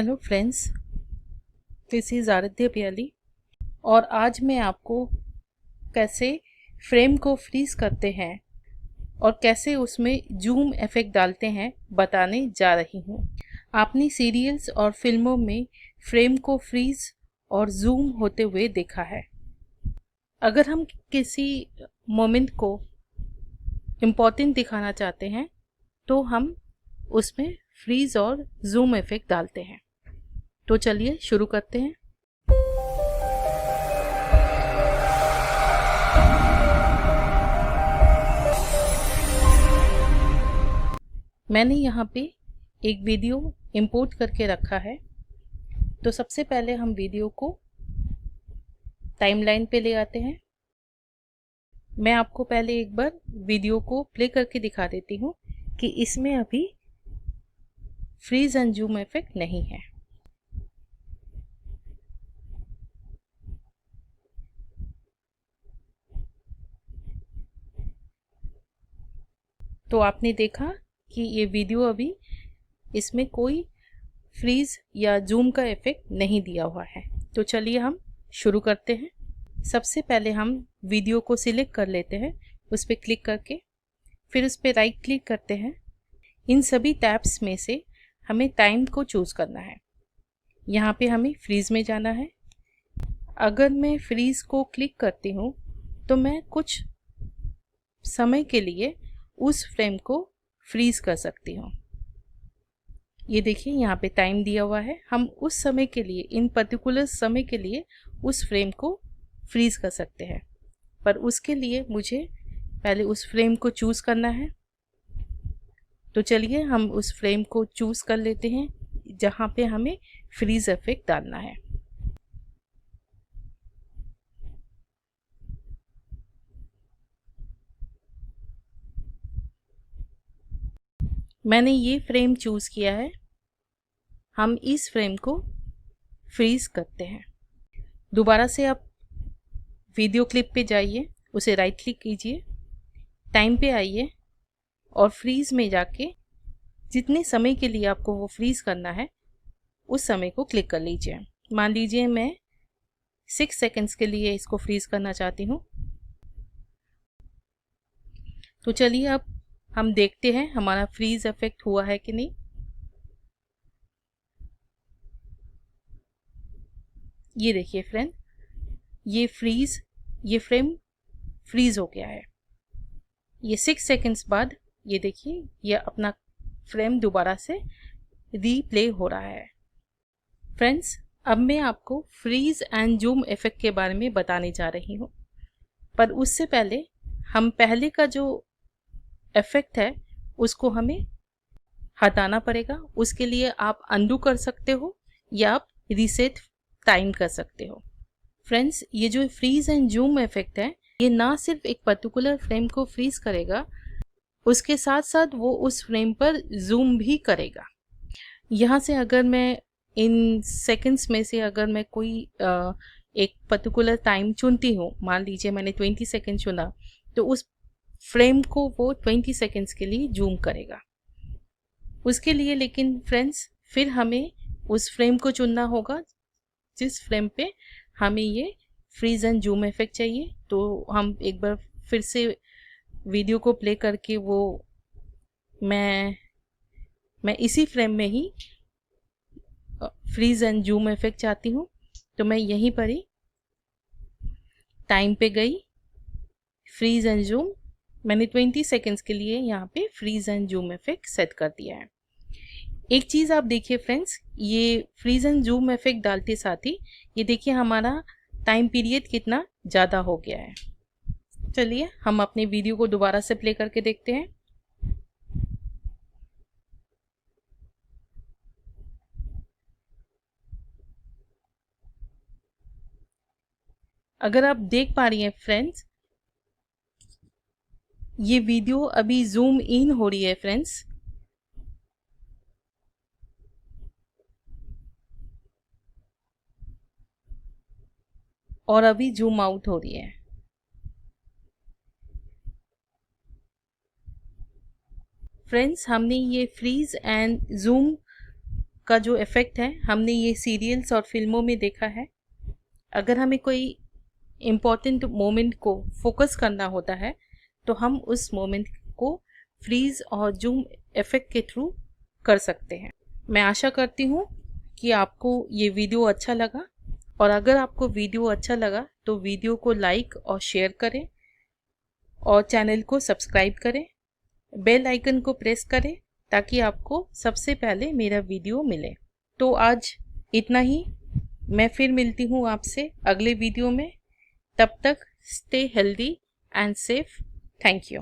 Hello friends, this is Aaradhya Pyali और आज मैं आपको कैसे फ्रेम को फ्रीज करते हैं और कैसे उसमें जूम इफ़ेक्ट डालते हैं बताने जा रही हूँ। आपने सीरियल्स और फिल्मों में फ्रेम को फ्रीज और जूम होते हुए देखा है। अगर हम किसी मोमेंट को इम्पोर्टेंट दिखाना चाहते हैं तो हम उसमें फ्रीज और जूम इफ़ेक्ट डालते हैं। तो चलिए शुरू करते हैं। मैंने यहाँ पे एक वीडियो इंपोर्ट करके रखा है। तो सबसे पहले हम वीडियो को टाइमलाइन पे ले आते हैं। मैं आपको पहले एक बार वीडियो को प्ले करके दिखा देती हूँ कि इसमें अभी फ्रीज एंड जूम इफेक्ट नहीं है। तो आपने देखा कि ये वीडियो अभी इसमें कोई फ्रीज या जूम का इफेक्ट नहीं दिया हुआ है। तो चलिए हम शुरू करते हैं। सबसे पहले हम वीडियो को सिलेक्ट कर लेते हैं, उस पर क्लिक करके फिर उस पर राइट क्लिक करते हैं। इन सभी टैब्स में से हमें टाइम को चूज़ करना है। यहाँ पे हमें फ्रीज में जाना है। अगर मैं फ्रीज को क्लिक करती हूँ तो मैं कुछ समय के लिए उस फ्रेम को फ्रीज कर सकती हूँ। ये देखिए यहाँ पे टाइम दिया हुआ है। हम उस समय के लिए, इन पर्टिकुलर समय के लिए उस फ्रेम को फ्रीज कर सकते हैं, पर उसके लिए मुझे पहले उस फ्रेम को चूज़ करना है। तो चलिए हम उस फ्रेम को चूज़ कर लेते हैं जहाँ पे हमें फ्रीज इफेक्ट डालना है। मैंने ये फ्रेम चूज़ किया है। हम इस फ्रेम को फ्रीज करते हैं। दोबारा से आप वीडियो क्लिप पे जाइए, उसे राइट क्लिक कीजिए, टाइम पे आइए और फ्रीज में जाके जितने समय के लिए आपको वो फ्रीज करना है उस समय को क्लिक कर लीजिए। मान लीजिए मैं 6 सेकेंड्स के लिए इसको फ्रीज करना चाहती हूँ। तो चलिए अब हम देखते हैं हमारा फ्रीज इफेक्ट हुआ है कि नहीं। ये देखिए फ्रेंड, ये फ्रेम फ्रीज हो गया है। ये 6 सेकेंड्स बाद ये देखिए ये अपना फ्रेम दोबारा से रीप्ले हो रहा है। फ्रेंड्स, अब मैं आपको फ्रीज एंड जूम इफेक्ट के बारे में बताने जा रही हूँ, पर उससे पहले हम पहले का जो इफेक्ट है उसको हमें हटाना पड़ेगा। उसके लिए आप अंडू कर सकते हो या आप रीसेट टाइम कर सकते हो। फ्रेंड्स, ये जो फ्रीज एंड जूम इफेक्ट है ये ना सिर्फ एक पर्टिकुलर फ्रेम को फ्रीज करेगा, उसके साथ साथ वो उस फ्रेम पर जूम भी करेगा। यहाँ से अगर मैं इन सेकंड्स में से अगर मैं कोई एक पर्टिकुलर टाइम चुनती हूँ, मान लीजिए मैंने 20 सेकंड चुना, तो उस फ्रेम को वो 20 सेकंड्स के लिए जूम करेगा। उसके लिए लेकिन फ्रेंड्स फिर हमें उस फ्रेम को चुनना होगा जिस फ्रेम पे हमें ये फ्रीज एंड जूम इफेक्ट चाहिए। तो हम एक बार फिर से वीडियो को प्ले करके वो मैं इसी फ्रेम में ही फ्रीज एंड जूम इफेक्ट चाहती हूँ। तो मैं यहीं पर ही टाइम पे गई, फ्रीज एंड जूम, मैंने 20 सेकेंड्स के लिए यहाँ पे freeze and zoom effect set कर दिया है। एक चीज़ आप देखिए फ्रेंड्स, ये फ्रीज एंड जूम इफेक्ट डालते साथ ही ये देखिए हमारा टाइम पीरियड कितना ज़्यादा हो गया है। चलिए हम अपने वीडियो को दोबारा से प्ले करके देखते हैं। अगर आप देख पा रही हैं फ्रेंड्स, ये वीडियो अभी जूम इन हो रही है फ्रेंड्स, और अभी जूम आउट हो रही है। फ्रेंड्स, हमने ये फ्रीज एंड जूम का जो इफ़ेक्ट है हमने ये सीरियल्स और फिल्मों में देखा है। अगर हमें कोई इम्पॉर्टेंट मोमेंट को फोकस करना होता है तो हम उस मोमेंट को फ्रीज और जूम इफ़ेक्ट के थ्रू कर सकते हैं। मैं आशा करती हूँ कि आपको ये वीडियो अच्छा लगा, और अगर आपको वीडियो अच्छा लगा तो वीडियो को लाइक और शेयर करें और चैनल को सब्सक्राइब करें, बेल आइकन को प्रेस करें ताकि आपको सबसे पहले मेरा वीडियो मिले। तो आज इतना ही, मैं फिर मिलती हूँ आपसे अगले वीडियो में। तब तक stay healthy and safe. Thank you.